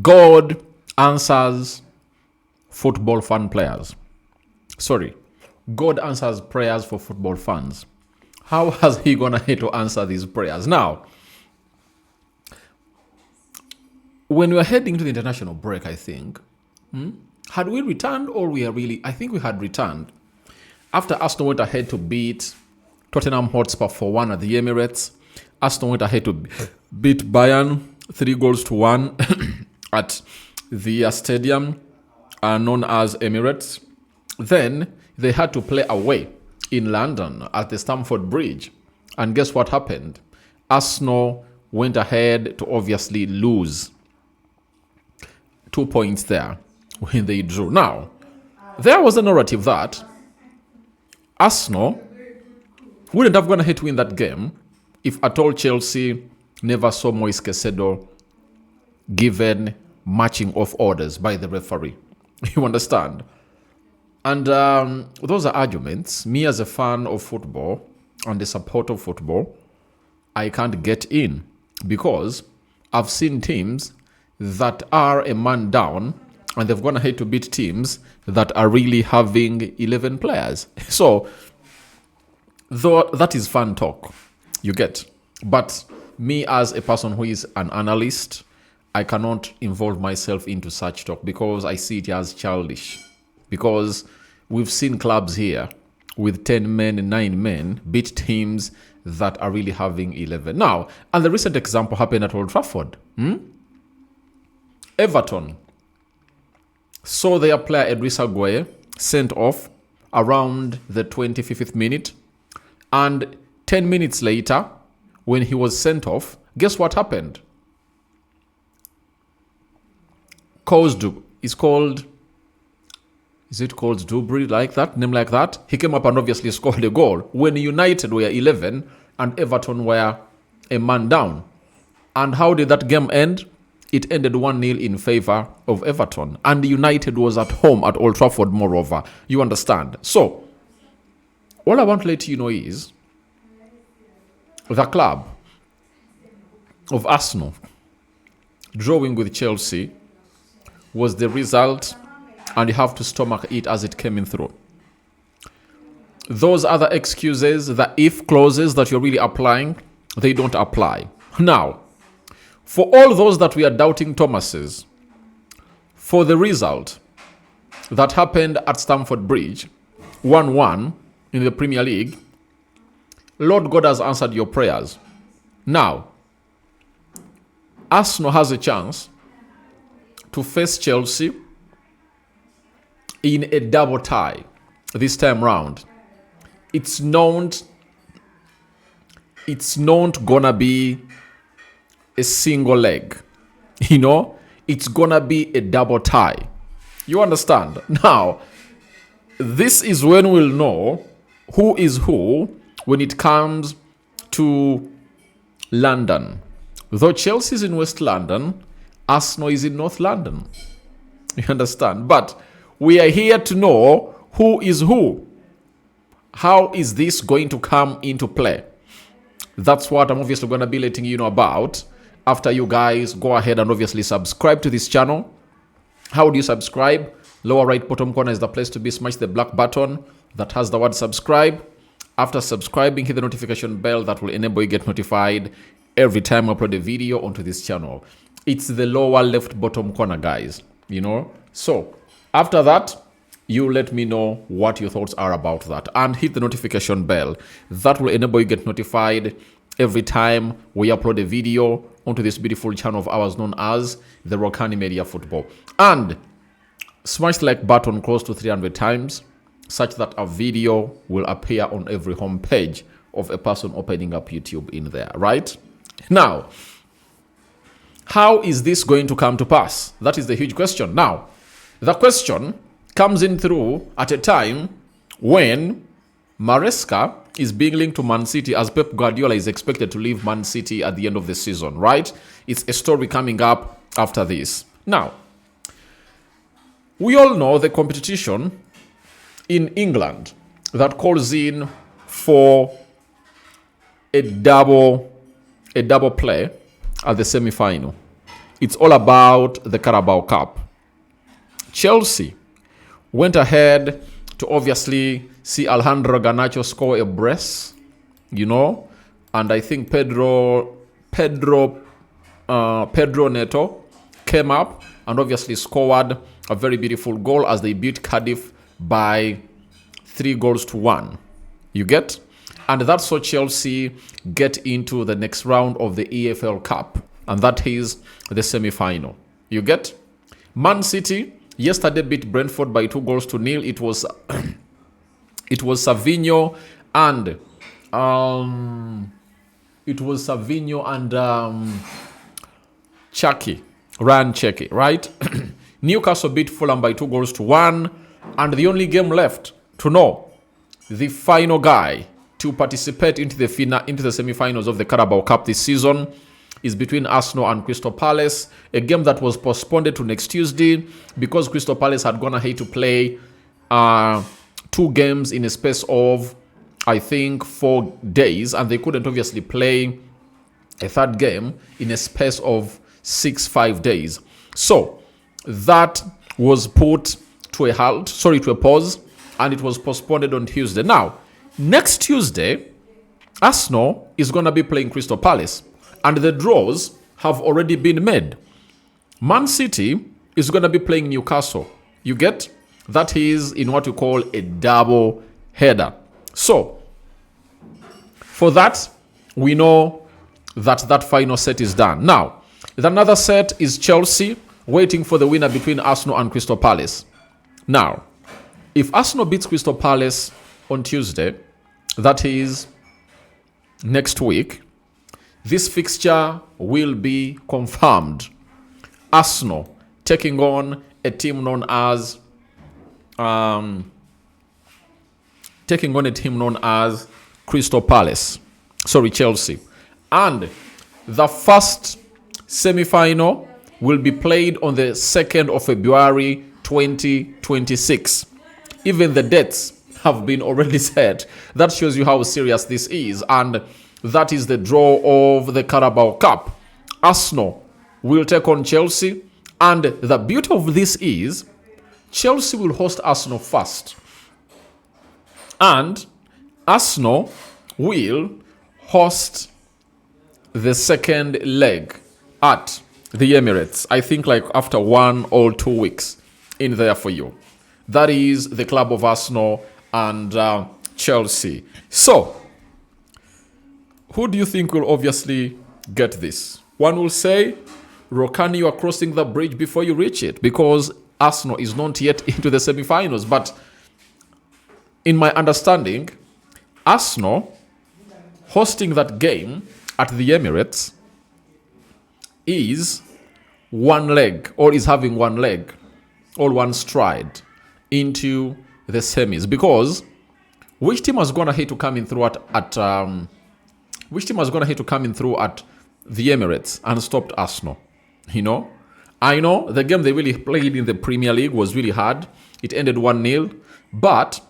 God answers football fan players. Sorry, God answers prayers for football fans. How has he gonna hate to answer these prayers? Now, when we were heading to the international break, I think, had we returned or we are really, I think we had returned. After Arsenal went ahead to beat Tottenham Hotspur 4-1 at the Emirates, Arsenal went ahead to beat Bayern 3-1 at the stadium known as Emirates. Then they had to play away in London at the Stamford Bridge. And guess what happened? Arsenal went ahead to obviously lose 2 points there when they drew. Now, there was a narrative that Arsenal wouldn't have gone ahead to win that game if at all Chelsea never saw Moise Caicedo given matching off orders by the referee. You understand? And those are arguments. Me as a fan of football and a supporter of football, I can't get in because I've seen teams that are a man down and they've gone ahead to beat teams that are really having 11 players. So, though that is fun talk, you get. But me as a person who is an analyst, I cannot involve myself into such talk because I see it as childish. Because we've seen clubs here with 10 men and 9 men beat teams that are really having 11. Now, and the recent example happened at Old Trafford. Everton saw their player Idrissa Gueye sent off around the 25th minute. And 10 minutes later, when he was sent off, guess what happened? Is it called Dubry, like that, name like that? He came up and obviously scored a goal when United were 11 and Everton were a man down. And how did that game end? It ended 1-0 in favor of Everton. And United was at home at Old Trafford, moreover. You understand? So, all I want to let you know is the club of Arsenal drawing with Chelsea was the result, and you have to stomach it as it came in through. Those other excuses, the if clauses that you're really applying, they don't apply. Now, for all those that we are doubting Thomas's, for the result that happened at Stamford Bridge, 1-1 in the Premier League, Lord God has answered your prayers. Now, Arsenal has a chance to face Chelsea in a double tie this time round. It's not gonna be a single leg. It's gonna be a double tie. You understand? Now, this is when we'll know who is who when it comes to London. Though Chelsea is in West London, Arsenal is in North London. You understand? But we are here to know who is who. How is this going to come into play? That's what I'm obviously going to be letting you know about after you guys go ahead and obviously subscribe to this channel. How do you subscribe? Lower right bottom corner is the place to be. Smash the black button that has the word subscribe. After subscribing, hit the notification bell that will enable you get notified every time I upload a video onto this channel. It's the lower left bottom corner, guys. So after that, you let me know what your thoughts are about that, and hit the notification bell that will enable you get notified every time we upload a video onto this beautiful channel of ours known as the Rokani Media Football. And smash the like button close to 300 times such that a video will appear on every home page of a person opening up YouTube in there, right? Now, how is this going to come to pass? That is the huge question. Now, the question comes in through at a time when Maresca is being linked to Man City, as Pep Guardiola is expected to leave Man City at the end of the season, right? It's a story coming up after this. Now, we all know the competition in England that calls in for a double play at the semi-final. it's all about the Carabao Cup. Chelsea went ahead to obviously see Alejandro Garnacho score a brace, and I think Pedro Neto came up and obviously scored a very beautiful goal as they beat Cardiff by 3-1. You get? And that saw Chelsea get into the next round of the EFL Cup, and that is the semi-final. You get? Man City yesterday beat Brentford by 2-0. It was Savinho and Ryan Cherki, right? Newcastle beat Fulham by 2-1, and the only game left to know the final guy to participate into the semi-finals of the Carabao Cup this season is between Arsenal and Crystal Palace, a game that was postponed to next Tuesday because Crystal Palace had gone ahead to play 2 games in a space of, I think, 4 days, and they couldn't obviously play a third game in a space of 5 days. So that was put to a pause, and it was postponed on Tuesday. Now, next Tuesday, Arsenal is going to be playing Crystal Palace, and the draws have already been made. Man City is going to be playing Newcastle. You get? That is in what we call a double header. So, for that, we know that final set is done. Now, the another set is Chelsea waiting for the winner between Arsenal and Crystal Palace. Now, if Arsenal beats Crystal Palace on Tuesday, that is next week, this fixture will be confirmed. Arsenal taking on a team known as Crystal Palace. Chelsea. And the first semi-final will be played on the 2nd of February 2026. Even the dates have been already set. That shows you how serious this is. And that is the draw of the Carabao Cup. Arsenal will take on Chelsea. And the beauty of this is Chelsea will host Arsenal first. And Arsenal will host the second leg at the Emirates. I think like after 1 or 2 weeks in there for you. That is the club of Arsenal and Chelsea. So, who do you think will obviously get this? One will say, Rokani, you are crossing the bridge before you reach it, because Arsenal is not yet into the semi-finals. But in my understanding, Arsenal hosting that game at the Emirates is having one leg or one stride into the semis, because which team has gone ahead to come in through at the Emirates and stopped Arsenal? I know the game they really played in the Premier League was really hard. It ended 1-0, but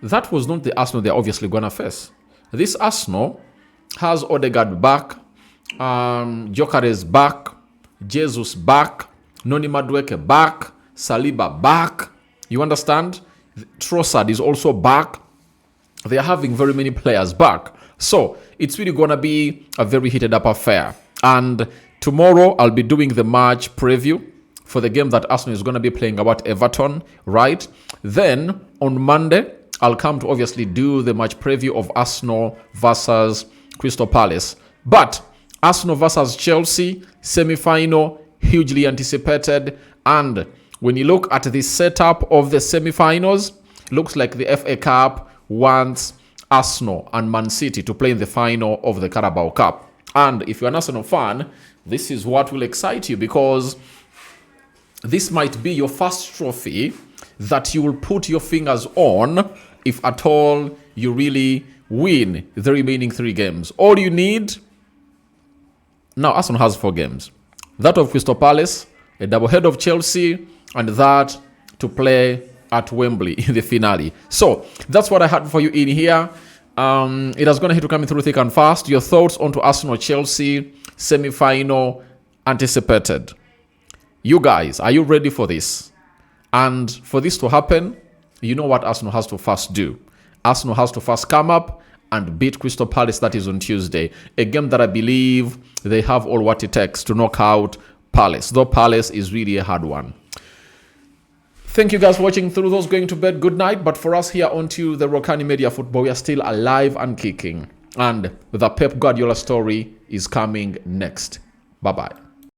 that was not the Arsenal they're obviously gonna face. This Arsenal has Odegaard back, Gyökeres back, Jesus back, Noni Madueke back, Saliba back. You understand? Trossard is also back. They are having very many players back. So it's really going to be a very heated up affair. And tomorrow I'll be doing the match preview for the game that Arsenal is going to be playing about Everton, right? Then on Monday, I'll come to obviously do the match preview of Arsenal versus Crystal Palace. But Arsenal versus Chelsea, semi-final, hugely anticipated. And when you look at the setup of the semi-finals, looks like the FA Cup wants Arsenal and Man City to play in the final of the Carabao Cup. And if you're an Arsenal fan, this is what will excite you, because this might be your first trophy that you will put your fingers on if at all you really win the remaining 3 games. All you need, now Arsenal has 4 games. That of Crystal Palace, a double head of Chelsea, and that to play at Wembley in the finale. So that's what I had for you in here. It has gone ahead to come through thick and fast. Your thoughts onto Arsenal Chelsea semi-final anticipated. You guys, are you ready for this? And for this to happen, you know what Arsenal has to first do. Arsenal has to first come up and beat Crystal Palace. That is on Tuesday. A game that I believe they have all what it takes to knock out Palace. Though Palace is really a hard one. Thank you guys for watching. Through those going to bed, good night. But for us here onto the Rokani Media Football, we are still alive and kicking. And the Pep Guardiola story is coming next. Bye-bye.